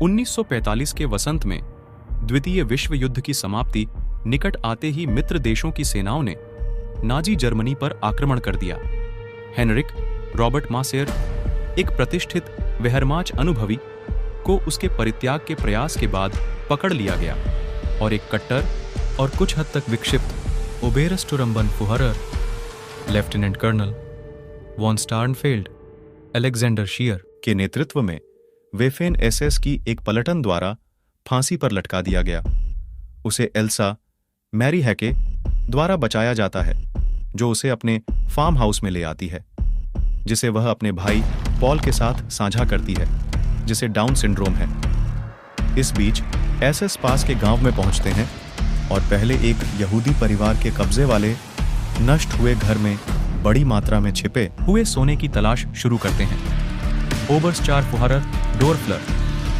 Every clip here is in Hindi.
1945 के वसंत में द्वितीय विश्व युद्ध की समाप्ति निकट आते ही मित्र देशों की सेनाओं ने नाजी जर्मनी पर आक्रमण कर दिया। हेनरिक रॉबर्ट मासेयर, एक प्रतिष्ठित वेहरमाच अनुभवी, को उसके परित्याग के प्रयास के बाद पकड़ लिया गया और एक कट्टर और कुछ हद तक विक्षिप्त Obersturmbannfuhrer lieutenant colonel von Starnfeld Alexander Schier के नेतृत्व में वेफेन एसएस की एक पलटन द्वारा फांसी पर लटका दिया गया। उसे एल्सा मैरी हैके द्वारा बचाया जाता है, जो उसे अपने फार्म हाउस में ले आती है, जिसे वह अपने भाई पॉल के साथ साझा करती है, जिसे डाउन सिंड्रोम है। इस बीच एसएस पास के गांव में पहुंचते हैं और पहले एक यहूदी परिवार के कब्जे वाले नष्ट हुए घर में बड़ी मात्रा में छिपे हुए सोने की तलाश शुरू करते हैं। ओबरस्टारफुहरर डोरफ्लर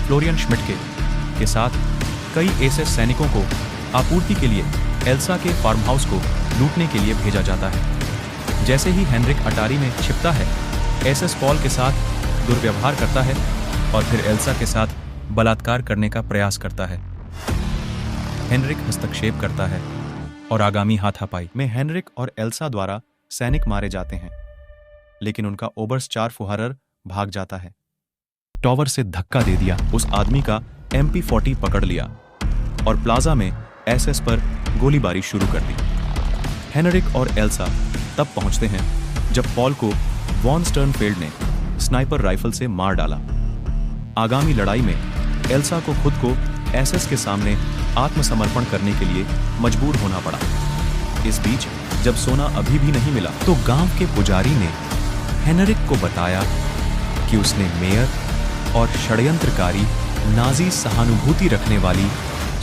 फ्लोरियन श्मिटके के साथ कई एसएस सैनिकों को आपूर्ति के लिए एल्सा के फार्म हाउस को लूटने के लिए भेजा जाता है। जैसे ही हेनरिक अटारी में छिपता है, एसएस पॉल के साथ दुर्व्यवहार करता है और फिर एल्सा के साथ बलात्कार करने का प्रयास करता है। हेनरिक हस्तक्षेप करता है और आगामी हाथापाई में हेनरिक और एल्सा द्वारा सैनिक मारे जाते हैं, लेकिन उनका ओबरस्टारफुहरर भाग जाता है। टॉवर से धक्का दे दिया उस आदमी का MP40 पकड़ लिया और प्लाजा में एसएस पर गोलीबारी शुरू कर दी। हेनरिक और एल्सा तब पहुंचते हैं जब पॉल को वॉन स्टर्नफेल्ड ने स्नाइपर राइफल से मार डाला। आगामी लड़ाई में एल्सा को खुद को एसएस के सामने आत्मसमर्पण करने के लिए मजबूर होना पड़ा। इस बीच जब सोना अभी भी नहीं मिला तो गांव के पुजारी ने हेनरिक को बताया कि उसने मेयर और षड्यंत्रकारी नाजी सहानुभूति रखने वाली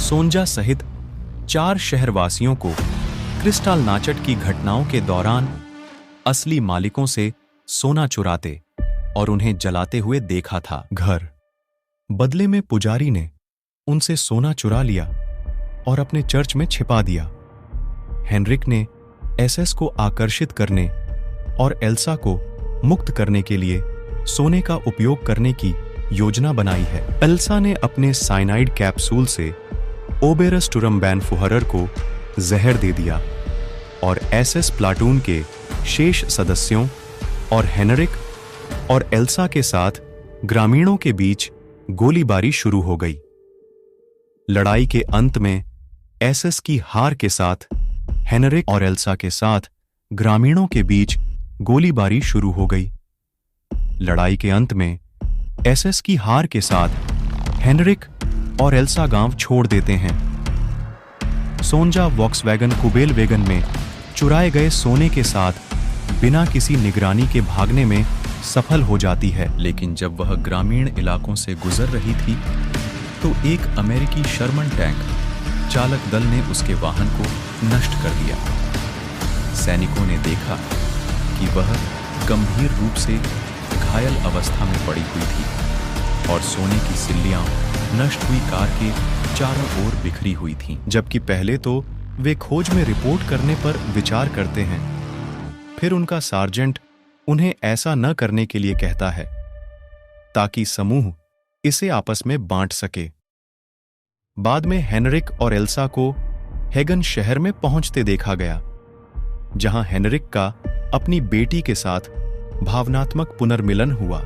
सोंजा सहित 4 शहरवासियों को क्रिस्टालनाचट की घटनाओं के दौरान असली मालिकों से सोना चुराते और उन्हें जलाते हुए देखा था। घर बदले में पुजारी ने उनसे सोना चुरा लिया और अपने चर्च में छिपा दिया। हेनरिक ने एसएस को आकर्षित करने और एल्सा को मुक्त करने के लिए सोने का उपयोग करने की योजना बनाई है। एल्सा ने अपने साइनाइड कैप्सूल से ओबेरस्टुरम्बनफुहरर को जहर दे दिया और एसएस प्लाटून के शेष सदस्यों और हेनरिक और एल्सा के साथ ग्रामीणों के बीच गोलीबारी शुरू हो गई। लड़ाई के अंत में एसएस की हार के साथ हेनरिक और एल्सा के साथ ग्रामीणों के बीच गोलीबारी शुरू हो गई। लड़ाई के अंत में एसएस की हार के साथ हेनरिक और एल्सा गांव छोड़ देते हैं। सोंजा वॉक्सवैगन कुबेलवेगन में चुराए गए सोने के साथ बिना किसी निगरानी के भागने में सफल हो जाती है, लेकिन जब वह ग्रामीण इलाकों से गुजर रही थी तो एक अमेरिकी शर्मन टैंक चालक दल ने उसके वाहन को नष्ट कर दिया। सैनिकों ने देखा कि वह गंभीर रूप से घायल अवस्था में पड़ी हुई थी और सोने की सिल्लियां नष्ट हुई कार के चारों ओर बिखरी हुई थीं। जबकि पहले तो वे खोज में रिपोर्ट करने पर विचार करते हैं, फिर उनका सार्जेंट उन्हें ऐसा न करने के लिए कहता है ताकि समूह इसे आपस में बांट सके। बाद में हेनरिक और एल्सा को हेगन शहर में पहुंचते देखा गया, जहां हेनरिक का अपनी बेटी के साथ भावनात्मक पुनर्मिलन हुआ।